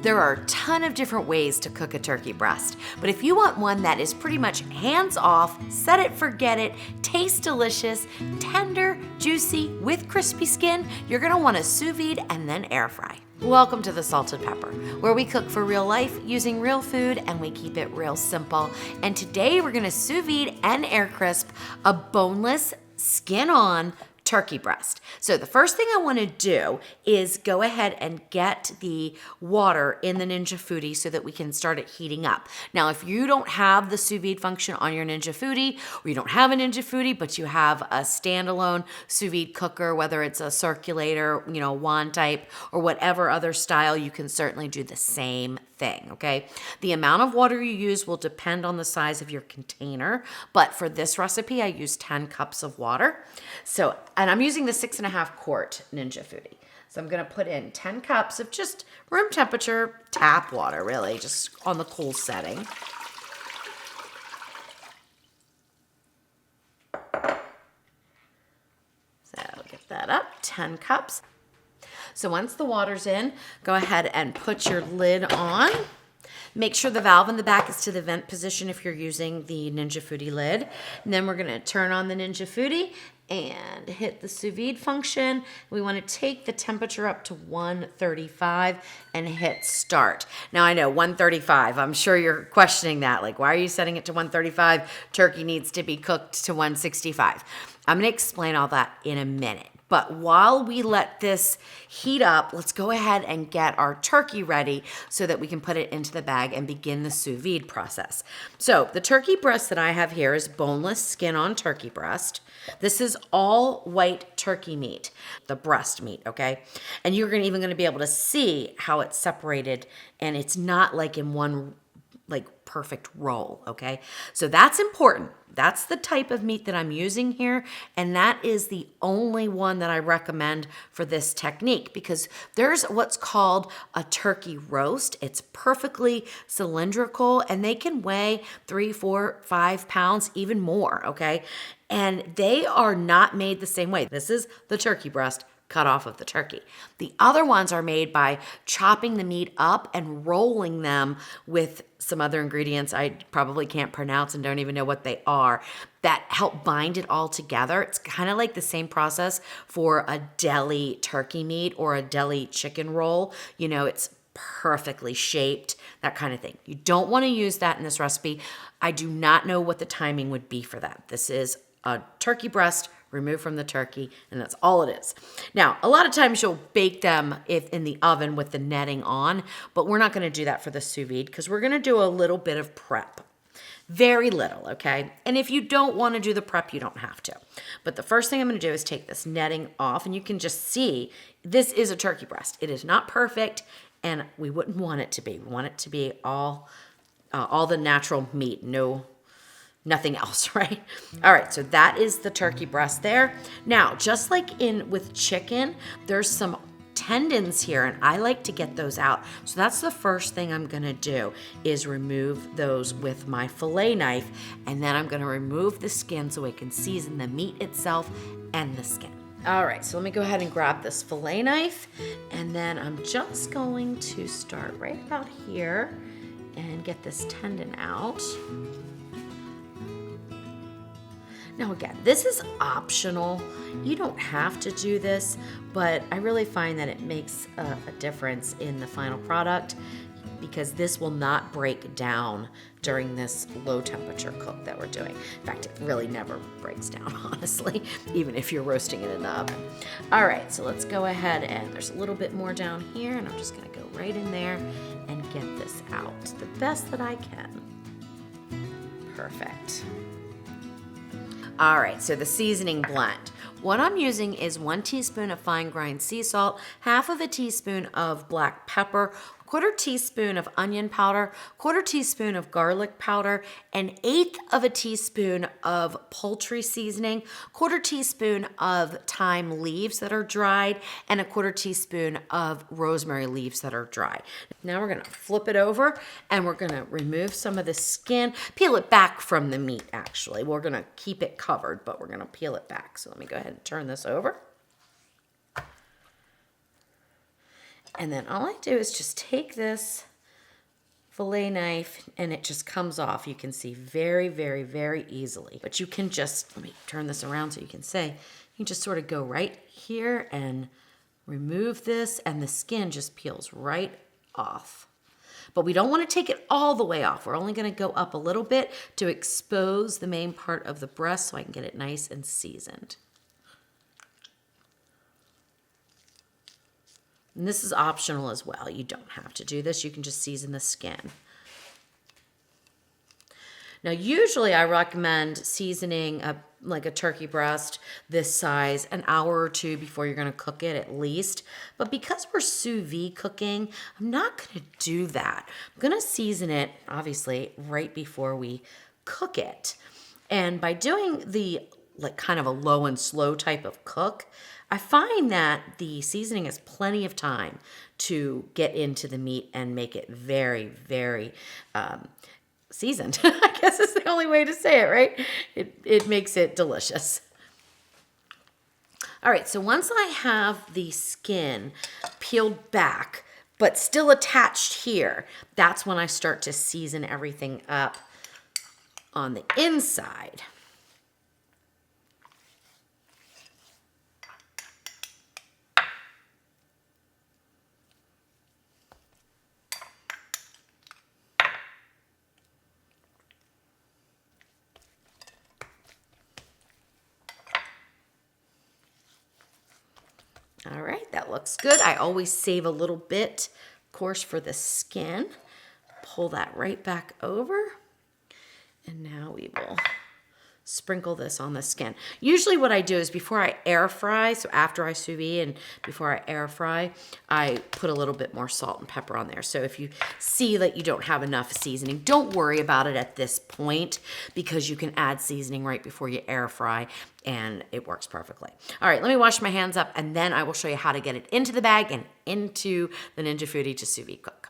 There are a ton of different ways to cook a turkey breast, but if you want one that is pretty much hands off, set it, forget it, tastes delicious, tender, juicy, with crispy skin, you're gonna wanna sous vide and then air fry. Welcome to the Salted Pepper, where we cook for real life using real food and we keep it real simple. And today we're gonna sous vide and air crisp a boneless, skin on turkey breast. So the first thing I want to do is go ahead and get the water in the Ninja Foodi so that we can start it heating up. Now, if you don't have the sous vide function on your Ninja Foodi, or you don't have a Ninja Foodi, but you have a standalone sous vide cooker, whether it's a circulator, wand type, or whatever other style, you can certainly do the same thing, okay? The amount of water you use will depend on the size of your container, but for this recipe, I use 10 cups of water. And I'm using the 6.5 quart Ninja Foodi. So I'm gonna put in 10 cups of just room temperature tap water, really, just on the cool setting. So get that up, 10 cups. So once the water's in, go ahead and put your lid on. Make sure the valve in the back is to the vent position if you're using the Ninja Foodi lid. And then we're gonna turn on the Ninja Foodi and hit the sous vide function. We wanna take the temperature up to 135 and hit start. Now I know 135, I'm sure you're questioning that. Like, why are you setting it to 135? Turkey needs to be cooked to 165. I'm gonna explain all that in a minute. But while we let this heat up, let's go ahead and get our turkey ready so that we can put it into the bag and begin the sous vide process. So the turkey breast that I have here is boneless skin on turkey breast. This is all white turkey meat, the breast meat, okay? And you're even gonna be able to see how it's separated, and it's not like in one perfect roll, okay? So that's important. That's the type of meat that I'm using here, and that is the only one that I recommend for this technique because there's what's called a turkey roast. It's perfectly cylindrical, and they can weigh 3, 4, 5 pounds, even more, okay? And they are not made the same way. This is the turkey breast cut off of the turkey. The other ones are made by chopping the meat up and rolling them with some other ingredients I probably can't pronounce and don't even know what they are that help bind it all together. It's kind of like the same process for a deli turkey meat or a deli chicken roll. It's perfectly shaped, that kind of thing. You don't want to use that in this recipe. I do not know what the timing would be for that. This is a turkey breast removed from the turkey, and that's all it is. Now, a lot of times you'll bake them in the oven with the netting on, but we're not gonna do that for the sous vide because we're gonna do a little bit of prep. Very little, okay? And if you don't wanna do the prep, you don't have to. But the first thing I'm gonna do is take this netting off, and you can just see this is a turkey breast. It is not perfect, and we wouldn't want it to be. We want it to be all the natural meat, nothing else, right? All right, so that is the turkey breast there. Now, just like with chicken, there's some tendons here, and I like to get those out. So that's the first thing I'm gonna do is remove those with my fillet knife, and then I'm gonna remove the skin so it can season the meat itself and the skin. All right, so let me go ahead and grab this fillet knife, and then I'm just going to start right about here and get this tendon out. Now again, this is optional. You don't have to do this, but I really find that it makes a difference in the final product because this will not break down during this low temperature cook that we're doing. In fact, it really never breaks down, honestly, even if you're roasting it in the oven. All right, so let's go ahead, and there's a little bit more down here, and I'm just gonna go right in there and get this out the best that I can. Perfect. All right, so the seasoning blend. What I'm using is 1 teaspoon of fine grind sea salt, half of a teaspoon of black pepper, 1/4 teaspoon of onion powder, 1/4 teaspoon of garlic powder, 1/8 of a teaspoon of poultry seasoning, 1/4 teaspoon of thyme leaves that are dried, and 1/4 teaspoon of rosemary leaves that are dry. Now we're gonna flip it over and we're gonna remove some of the skin, peel it back from the meat actually. We're gonna keep it covered, but we're gonna peel it back. So let me go ahead and turn this over. And then all I do is just take this fillet knife and it just comes off. You can see very, very, very easily. But you can just, let me turn this around so you can see, you can just sort of go right here and remove this and the skin just peels right off. But we don't want to take it all the way off. We're only going to go up a little bit to expose the main part of the breast so I can get it nice and seasoned. And this is optional as well. You don't have to do this. You can just season the skin. Now, usually I recommend seasoning like a turkey breast this size an hour or two before you're going to cook it at least. But because we're sous vide cooking, I'm not going to do that. I'm going to season it, obviously, right before we cook it. And by doing the like kind of a low and slow type of cook, I find that the seasoning has plenty of time to get into the meat and make it very, very seasoned. I guess is the only way to say it, right? It makes it delicious. All right, so once I have the skin peeled back, but still attached here, that's when I start to season everything up on the inside. All right, that looks good. I always save a little bit, of course, for the skin. Pull that right back over. And now we will sprinkle this on the skin. Usually what I do is before I air fry, so after I sous vide and before I air fry, I put a little bit more salt and pepper on there. So if you see that you don't have enough seasoning, don't worry about it at this point because you can add seasoning right before you air fry and it works perfectly. All right, let me wash my hands up and then I will show you how to get it into the bag and into the Ninja Foodi to sous vide cook.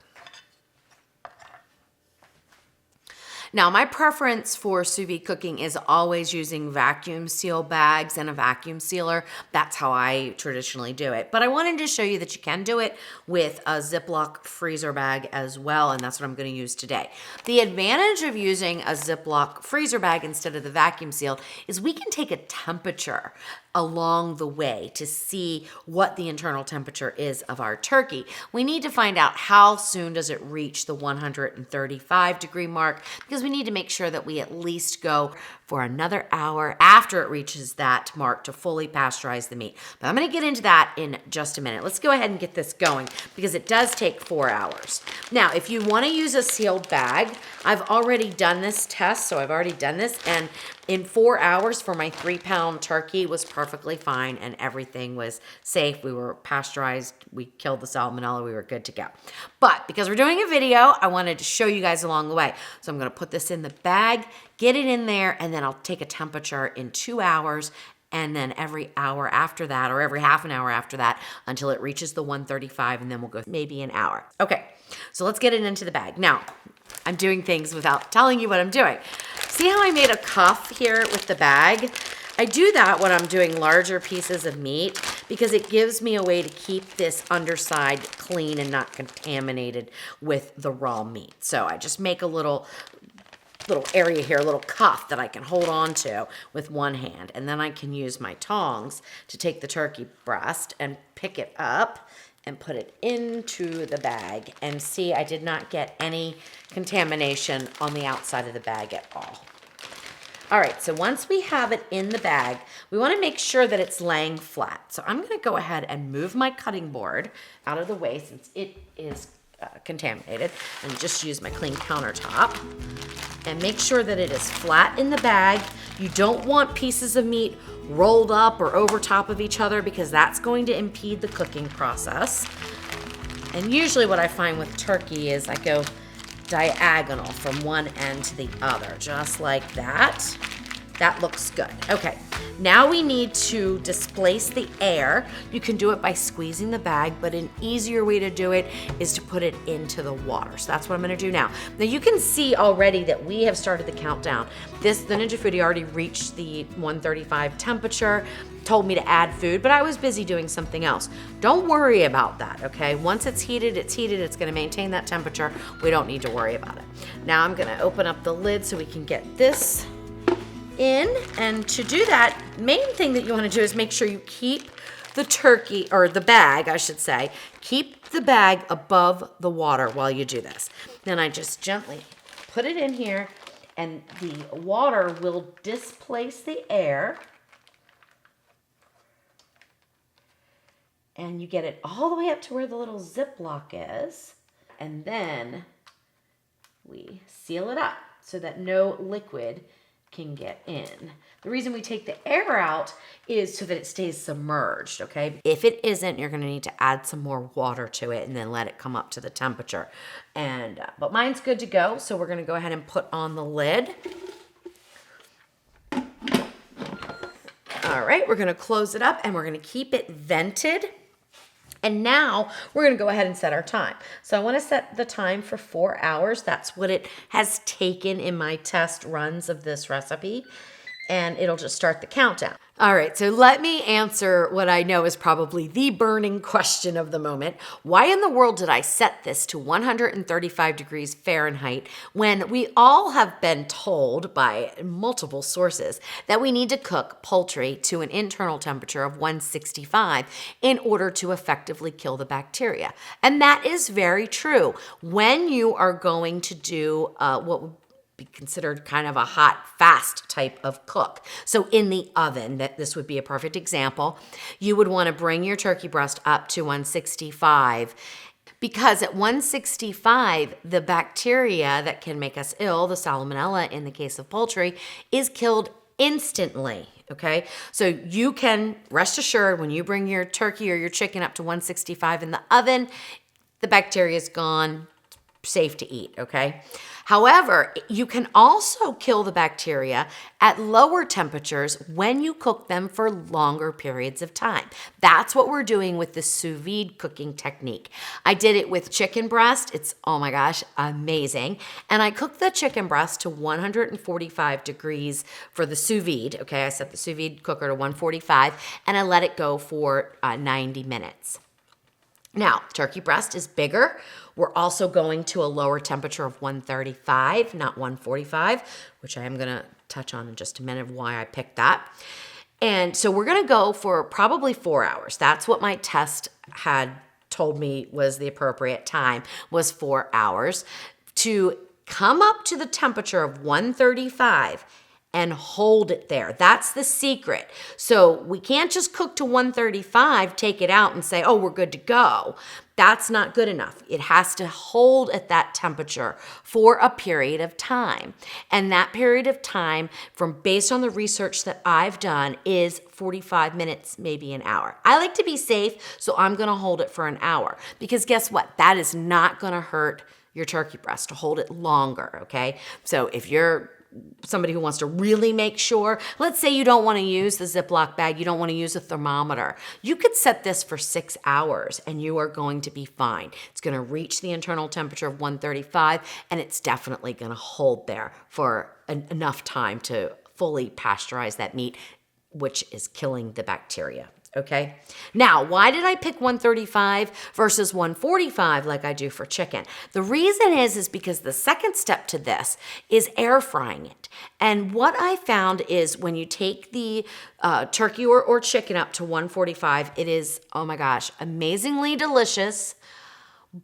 Now, my preference for sous vide cooking is always using vacuum seal bags and a vacuum sealer. That's how I traditionally do it. But I wanted to show you that you can do it with a Ziploc freezer bag as well, and that's what I'm going to use today. The advantage of using a Ziploc freezer bag instead of the vacuum seal is we can take a temperature along the way to see what the internal temperature is of our turkey. We need to find out how soon does it reach the 135 degree mark because we need to make sure that we at least go for another hour after it reaches that mark to fully pasteurize the meat. But I'm going to get into that in just a minute. Let's go ahead and get this going because it does take 4 hours. Now, if you want to use a sealed bag, I've already done this test, so I've already done this, and in 4 hours for my 3-pound turkey was perfectly fine and everything was safe. We were pasteurized. We killed the salmonella. We were good to go. But because we're doing a video, I wanted to show you guys along the way. So I'm going to put this in the bag, get it in there, and then I'll take a temperature in 2 hours and then every hour after that or every half an hour after that until it reaches the 135 and then we'll go maybe an hour. Okay, so let's get it into the bag. Now, I'm doing things without telling you what I'm doing. See how I made a cuff here with the bag? I do that when I'm doing larger pieces of meat because it gives me a way to keep this underside clean and not contaminated with the raw meat. So I just make a little area here, a little cuff that I can hold on to with one hand. And then I can use my tongs to take the turkey breast and pick it up and put it into the bag. And see, I did not get any contamination on the outside of the bag at all. All right, so once we have it in the bag, we want to make sure that it's laying flat. So I'm going to go ahead and move my cutting board out of the way since it is contaminated and just use my clean countertop and make sure that it is flat in the bag. You don't want pieces of meat rolled up or over top of each other because that's going to impede the cooking process. And usually what I find with turkey is I go diagonal from one end to the other, just like that. That looks good. Okay, now we need to displace the air. You can do it by squeezing the bag, but an easier way to do it is to put it into the water. So that's what I'm gonna do now. Now you can see already that we have started the countdown. The Ninja Foodie already reached the 135 temperature, told me to add food, but I was busy doing something else. Don't worry about that, okay? Once it's heated, it's gonna maintain that temperature. We don't need to worry about it. Now I'm gonna open up the lid so we can get this in, and to do that, main thing that you wanna do is make sure you keep the turkey, or the bag, I should say, keep the bag above the water while you do this. Then I just gently put it in here, and the water will displace the air, and you get it all the way up to where the little Ziploc is, and then we seal it up so that no liquid can get in. The reason we take the air out is so that it stays submerged, okay? If it isn't, you're gonna need to add some more water to it and then let it come up to the temperature. But mine's good to go, so we're gonna go ahead and put on the lid. All right, we're gonna close it up and we're gonna keep it vented. And now we're gonna go ahead and set our time. So I wanna set the time for 4 hours. That's what it has taken in my test runs of this recipe. And it'll just start the countdown. All right, so let me answer what I know is probably the burning question of the moment. Why in the world did I set this to 135 degrees Fahrenheit when we all have been told by multiple sources that we need to cook poultry to an internal temperature of 165 in order to effectively kill the bacteria? And that is very true. When you are going to do what would be considered kind of a hot, fast type of cook. So in the oven, this would be a perfect example. You would want to bring your turkey breast up to 165 because at 165, the bacteria that can make us ill, the salmonella in the case of poultry, is killed instantly. Okay, so you can rest assured when you bring your turkey or your chicken up to 165 in the oven, the bacteria is gone, safe to eat, okay? However, you can also kill the bacteria at lower temperatures when you cook them for longer periods of time. That's what we're doing with the sous vide cooking technique. I did it with chicken breast. It's, oh my gosh, amazing. And I cooked the chicken breast to 145 degrees for the sous vide. Okay, I set the sous vide cooker to 145 and I let it go for 90 minutes. Now, turkey breast is bigger. We're also going to a lower temperature of 135, not 145, which I am gonna touch on in just a minute of why I picked that. And so we're gonna go for probably 4 hours. That's what my test had told me was the appropriate time, was 4 hours. To come up to the temperature of 135 and hold it there. That's the secret. So we can't just cook to 135, take it out and say, oh, we're good to go. That's not good enough. It has to hold at that temperature for a period of time. And that period of time, based on the research that I've done, is 45 minutes, maybe an hour. I like to be safe, so I'm gonna hold it for an hour. Because guess what? That is not gonna hurt your turkey breast to hold it longer, okay? So if you're somebody who wants to really make sure, let's say you don't want to use the Ziploc bag, you don't want to use a thermometer, you could set this for 6 hours and you are going to be fine. It's going to reach the internal temperature of 135 and it's definitely going to hold there for enough time to fully pasteurize that meat, which is killing the bacteria. Okay. Now, why did I pick 135 versus 145 like I do for chicken? The reason is because the second step to this is air frying it. And what I found is when you take the turkey or chicken up to 145, it is, oh my gosh, amazingly delicious.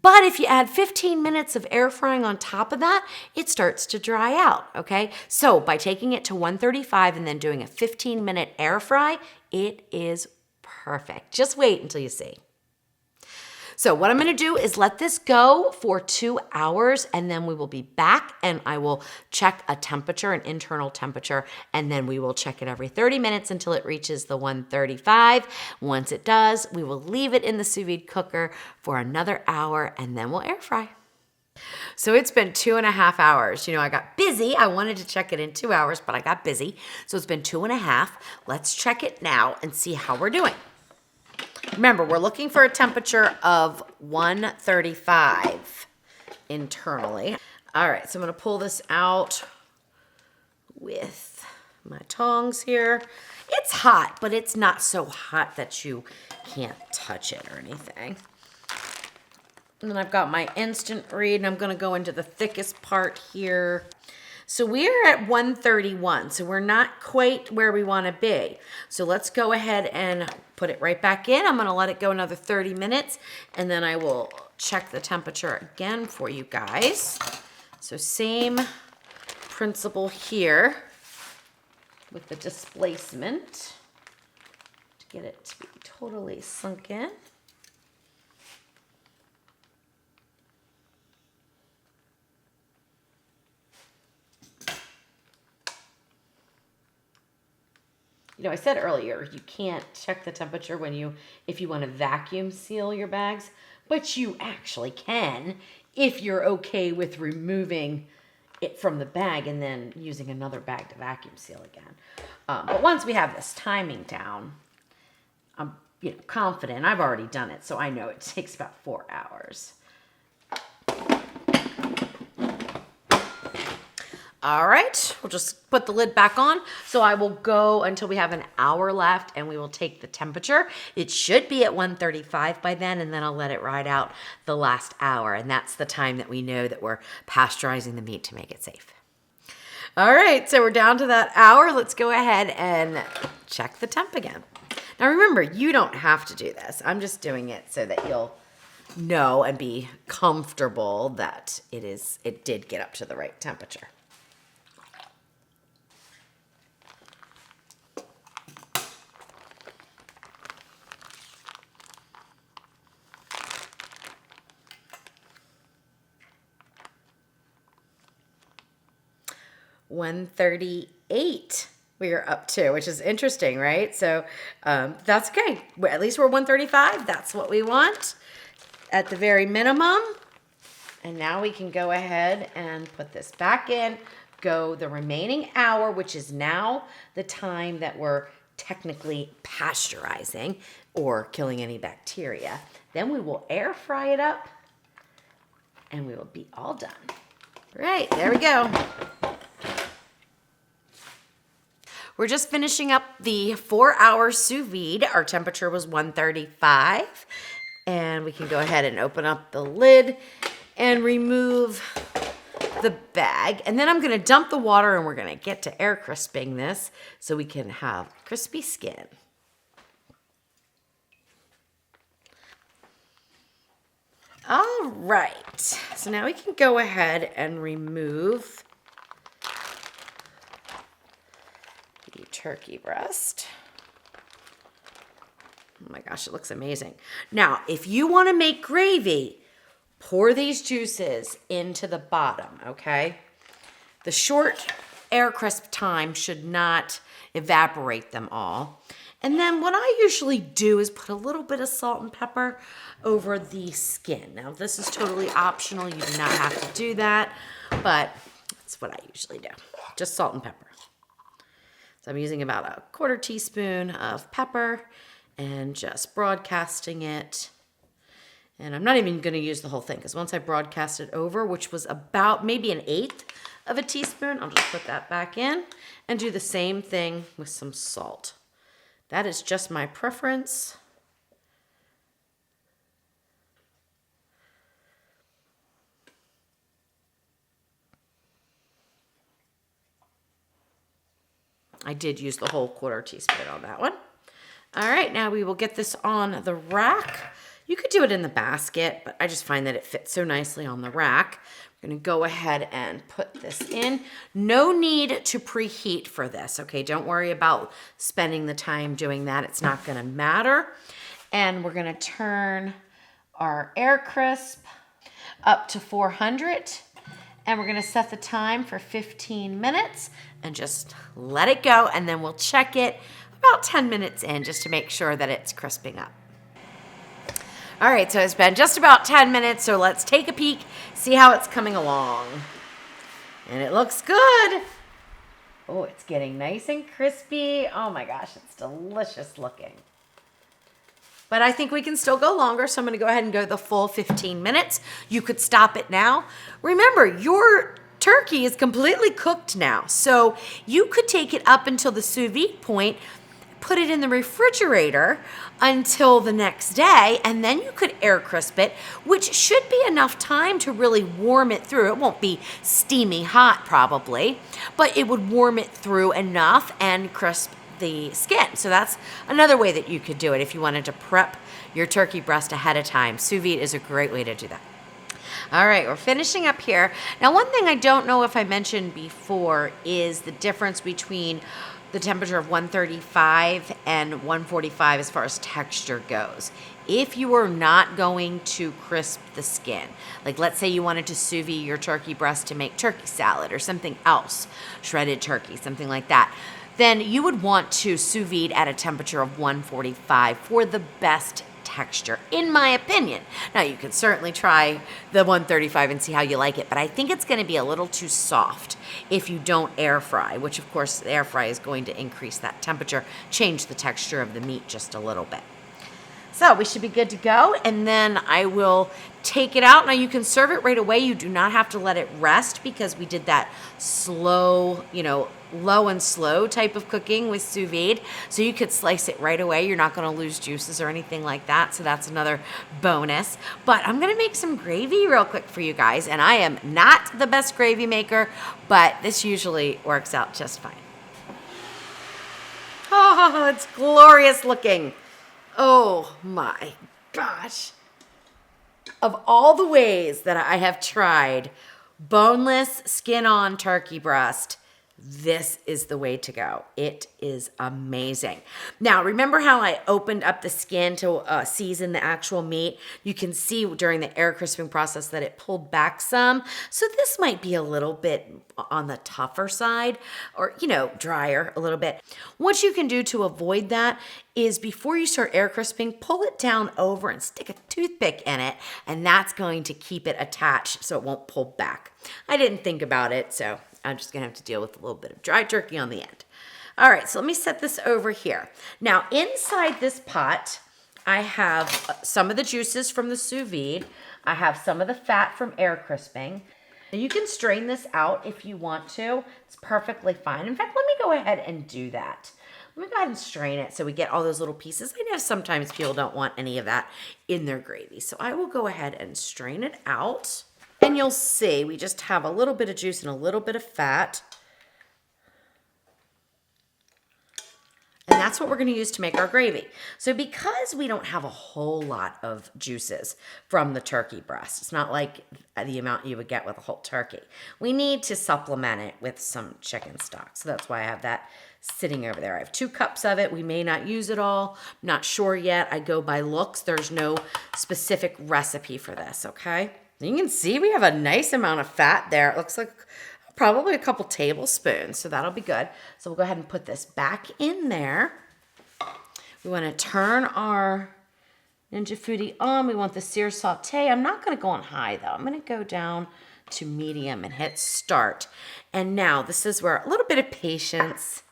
But if you add 15 minutes of air frying on top of that, it starts to dry out, okay? So by taking it to 135 and then doing a 15-minute air fry, it is perfect. Just wait until you see. So what I'm going to do is let this go for 2 hours and then we will be back and I will check a temperature, an internal temperature, and then we will check it every 30 minutes until it reaches the 135. Once it does, we will leave it in the sous vide cooker for another hour and then we'll air fry. So it's been 2.5 hours. You know, I got busy. I wanted to check it in 2 hours, but I got busy. So it's been 2.5. Let's check it now and see how we're doing. Remember, we're looking for a temperature of 135 internally. All right, so I'm going to pull this out with my tongs here. It's hot, but it's not so hot that you can't touch it or anything. And then I've got my instant read, and I'm going to go into the thickest part here. So we're at 131, so we're not quite where we want to be. So let's go ahead and put it right back in. I'm going to let it go another 30 minutes, and then I will check the temperature again for you guys. So same principle here with the displacement to get it to be totally sunk in. You know, I said earlier, you can't check the temperature if you want to vacuum seal your bags, but you actually can if you're okay with removing it from the bag and then using another bag to vacuum seal again. But once we have this timing down, I'm confident. I've already done it, so I know it takes about 4 hours. All right, we'll just put the lid back on. So I will go until we have an hour left and we will take the temperature. It should be at 135 by then, and then I'll let it ride out the last hour. And that's the time that we know that we're pasteurizing the meat to make it safe. All right, so we're down to that hour. Let's go ahead and check the temp again. Now remember, you don't have to do this. I'm just doing it so that you'll know and be comfortable that it did get up to the right temperature. $138 we are up to, which is interesting, right? So that's okay. At least we're 135. That's what we want at the very minimum. And now we can go ahead and put this back in, go the remaining hour, which is now the time that we're technically pasteurizing or killing any bacteria. Then we will air fry it up and we will be all done. Right, there we go. We're just finishing up the 4-hour sous vide. Our temperature was 135. And we can go ahead and open up the lid and remove the bag. And then I'm going to dump the water and we're going to get to air crisping this so we can have crispy skin. All right. So now we can go ahead and remove the turkey breast. Oh my gosh, it looks amazing. Now, if you want to make gravy, pour these juices into the bottom, okay? The short air crisp time should not evaporate them all. And then what I usually do is put a little bit of salt and pepper over the skin. Now, this is totally optional. You do not have to do that, but that's what I usually do. Just salt and pepper. So I'm using about a 1/4 teaspoon of pepper and just broadcasting it. And I'm not even going to use the whole thing because once I broadcast it over, which was about maybe 1/8 of a teaspoon, I'll just put that back in and do the same thing with some salt. That is just my preference. I did use the whole 1/4 teaspoon on that one. All right, now we will get this on the rack. You could do it in the basket, but I just find that it fits so nicely on the rack. I'm gonna go ahead and put this in. No need to preheat for this, okay? Don't worry about spending the time doing that. It's not gonna matter. And we're gonna turn our air crisp up to 400. And we're gonna set the time for 15 minutes and just let it go. And then we'll check it about 10 minutes in just to make sure that it's crisping up. All right, so it's been just about 10 minutes, so let's take a peek, see how it's coming along. And it looks good. Oh, it's getting nice and crispy. Oh my gosh, it's delicious looking. But I think we can still go longer, so I'm gonna go ahead and go the full 15 minutes. You could stop it now. Remember, your turkey is completely cooked now, so you could take it up until the sous vide point, put it in the refrigerator until the next day, and then you could air crisp it, which should be enough time to really warm it through. It won't be steamy hot probably, but it would warm it through enough and crisp the skin. So that's another way that you could do it if you wanted to prep your turkey breast ahead of time. Sous vide is a great way to do that. All right, we're finishing up here. Now, one thing I don't know if I mentioned before is the difference between the temperature of 135 and 145 as far as texture goes. If you are not going to crisp the skin, like let's say you wanted to sous vide your turkey breast to make turkey salad or something else, shredded turkey, something like that, then you would want to sous vide at a temperature of 145 for the best texture, in my opinion. Now, you can certainly try the 135 and see how you like it, but I think it's going to be a little too soft if you don't air fry, which of course the air fry is going to increase that temperature, change the texture of the meat just a little bit. So we should be good to go, and then I will take it out. Now you can serve it right away. You do not have to let it rest because we did that slow, low and slow type of cooking with sous vide. So you could slice it right away. You're not going to lose juices or anything like that. So that's another bonus. But I'm going to make some gravy real quick for you guys. And I am not the best gravy maker, but this usually works out just fine. Oh, it's glorious looking. Oh my gosh. Of all the ways that I have tried boneless skin-on turkey breast, this is the way to go. It is amazing. Now, remember how I opened up the skin to season the actual meat? You can see during the air crisping process that it pulled back some. So this might be a little bit on the tougher side or, drier a little bit. What you can do to avoid that is before you start air crisping, pull it down over and stick a toothpick in it, and that's going to keep it attached so it won't pull back. I didn't think about it, so I'm just gonna have to deal with a little bit of dry turkey on the end. All right, so let me set this over here. Now, inside this pot, I have some of the juices from the sous vide. I have some of the fat from air crisping. Now, you can strain this out if you want to. It's perfectly fine. In fact, let me go ahead and do that. Let me go ahead and strain it so we get all those little pieces. I know sometimes people don't want any of that in their gravy, so I will go ahead and strain it out. And you'll see we just have a little bit of juice and a little bit of fat. And that's what we're going to use to make our gravy. So because we don't have a whole lot of juices from the turkey breast, it's not like the amount you would get with a whole turkey. We need to supplement it with some chicken stock. So that's why I have that sitting over there. I have 2 cups of it. We may not use it all. I'm not sure yet. I go by looks. There's no specific recipe for this, okay? You can see we have a nice amount of fat there. It looks like probably a couple tablespoons, so that'll be good. So we'll go ahead and put this back in there. We want to turn our Ninja Foodi on. We want the sear saute. I'm not going to go on high though. I'm going to go down to medium and hit start. And now this is where a little bit of patience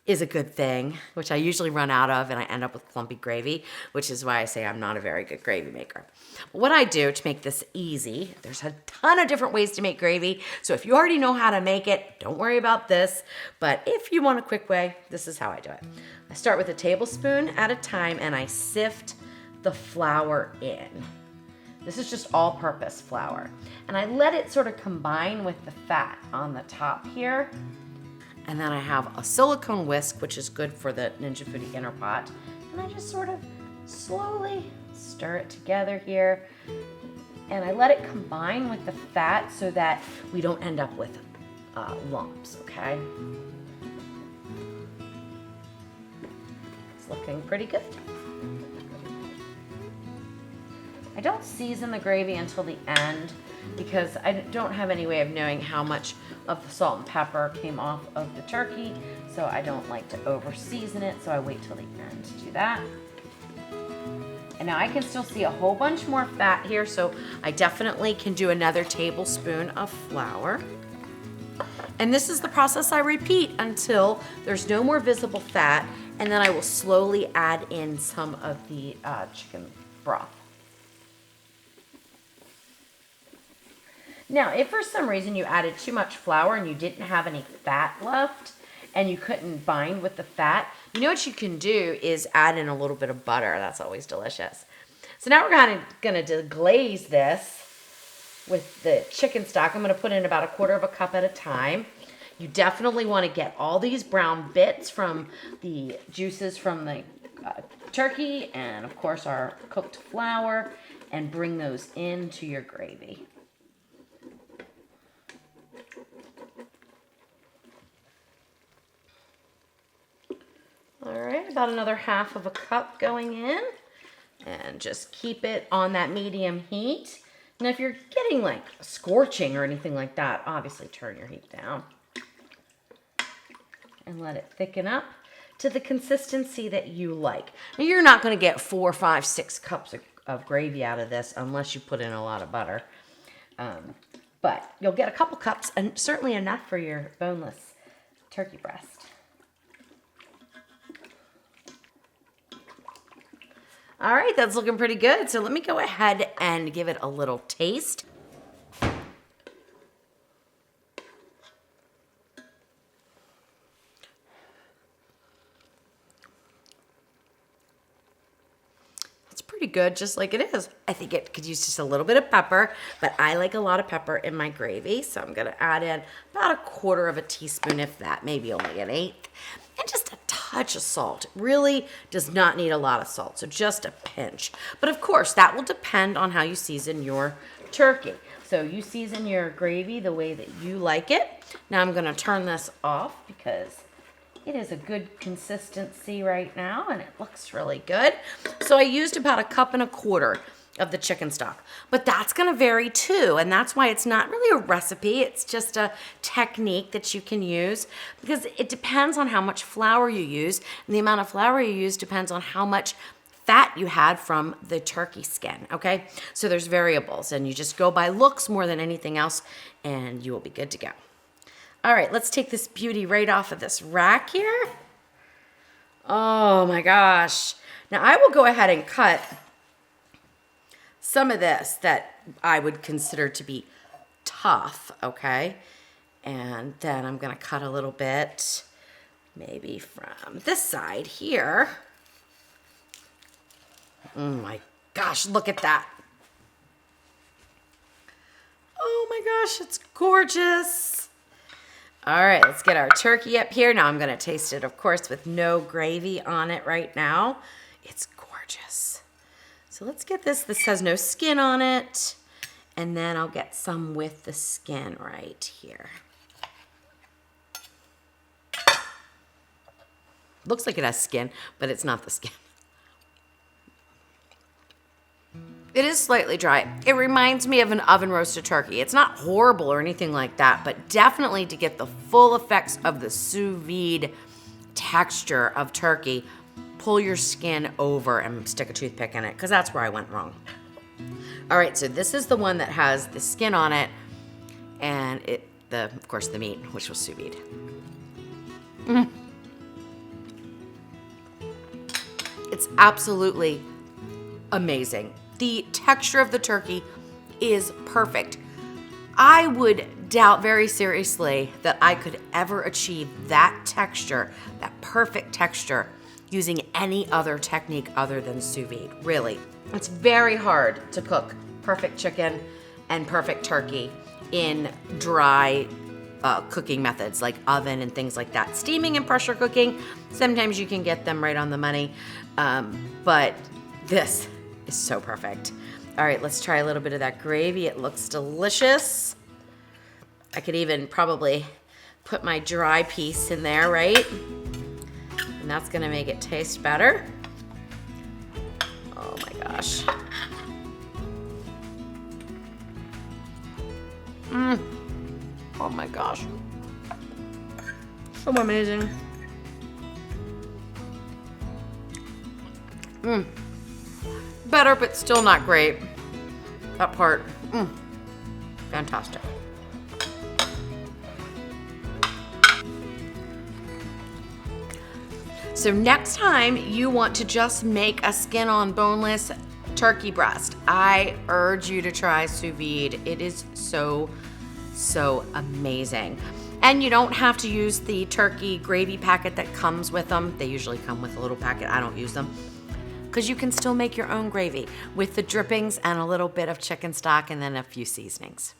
is a good thing, which I usually run out of and I end up with clumpy gravy, which is why I say I'm not a very good gravy maker. But what I do to make this easy, there's a ton of different ways to make gravy. So if you already know how to make it, don't worry about this. But if you want a quick way, this is how I do it. I start with a tablespoon at a time and I sift the flour in. This is just all-purpose flour. And I let it sort of combine with the fat on the top here. And then I have a silicone whisk, which is good for the Ninja Foodi inner pot. And I just sort of slowly stir it together here. And I let it combine with the fat so that we don't end up with lumps, okay? It's looking pretty good. I don't season the gravy until the end because I don't have any way of knowing how much of the salt and pepper came off of the turkey, so I don't like to over season it, so I wait till the end to do that. And now I can still see a whole bunch more fat here, so I definitely can do another tablespoon of flour. And this is the process I repeat until there's no more visible fat, and then I will slowly add in some of the chicken broth. Now, if for some reason you added too much flour and you didn't have any fat left and you couldn't bind with the fat, you know what you can do is add in a little bit of butter. That's always delicious. So now we're gonna deglaze this with the chicken stock. I'm gonna put in about 1/4 cup at a time. You definitely wanna get all these brown bits from the juices from the turkey and of course our cooked flour and bring those into your gravy. All right, about another 1/2 cup going in, and just keep it on that medium heat. Now, if you're getting like scorching or anything like that, obviously turn your heat down and let it thicken up to the consistency that you like. Now, you're not going to get 4, 5, 6 cups of gravy out of this unless you put in a lot of butter, but you'll get a couple cups, and certainly enough for your boneless turkey breast. All right, that's looking pretty good. So let me go ahead and give it a little taste. It's pretty good, just like it is. I think it could use just a little bit of pepper, but I like a lot of pepper in my gravy, so I'm gonna add in about 1/4 teaspoon, if that, maybe only 1/8. And just a touch of salt. It really does not need a lot of salt, so just a pinch. But of course, that will depend on how you season your turkey. So you season your gravy the way that you like it. Now I'm gonna turn this off because it is a good consistency right now and it looks really good. So I used about 1.25 cups of the chicken stock, but that's going to vary too, and that's why it's not really a recipe. It's just a technique that you can use because it depends on how much flour you use, and the amount of flour you use depends on how much fat you had from the turkey skin. Okay, so there's variables, and you just go by looks more than anything else, and you will be good to go. All right, let's take this beauty right off of this rack here. Oh my gosh. Now I will go ahead and cut some of this that I would consider to be tough, okay? And then I'm gonna cut a little bit, maybe from this side here. Oh my gosh, look at that. Oh my gosh, it's gorgeous. All right, let's get our turkey up here. Now I'm gonna taste it, of course, with no gravy on it right now. It's gorgeous. So let's get this. This has no skin on it. And then I'll get some with the skin right here. Looks like it has skin, but it's not the skin. It is slightly dry. It reminds me of an oven roasted turkey. It's not horrible or anything like that, but definitely to get the full effects of the sous vide texture of turkey, pull your skin over and stick a toothpick in it, because that's where I went wrong. All right, so this is the one that has the skin on it, and of course, the meat, which was sous vide. It's absolutely amazing. The texture of the turkey is perfect. I would doubt very seriously that I could ever achieve that texture, that perfect texture, using any other technique other than sous vide, really. It's very hard to cook perfect chicken and perfect turkey in dry cooking methods like oven and things like that. Steaming and pressure cooking, sometimes you can get them right on the money, but this is so perfect. All right, let's try a little bit of that gravy. It looks delicious. I could even probably put my dry piece in there, right? And that's gonna make it taste better. Oh my gosh. Oh my gosh. So amazing. Better, but still not great. That part, fantastic. So next time you want to just make a skin on boneless turkey breast, I urge you to try sous vide. It is so amazing. And you don't have to use the turkey gravy packet that comes with them. They usually come with a little packet. I don't use them. Because you can still make your own gravy with the drippings and a little bit of chicken stock and then a few seasonings.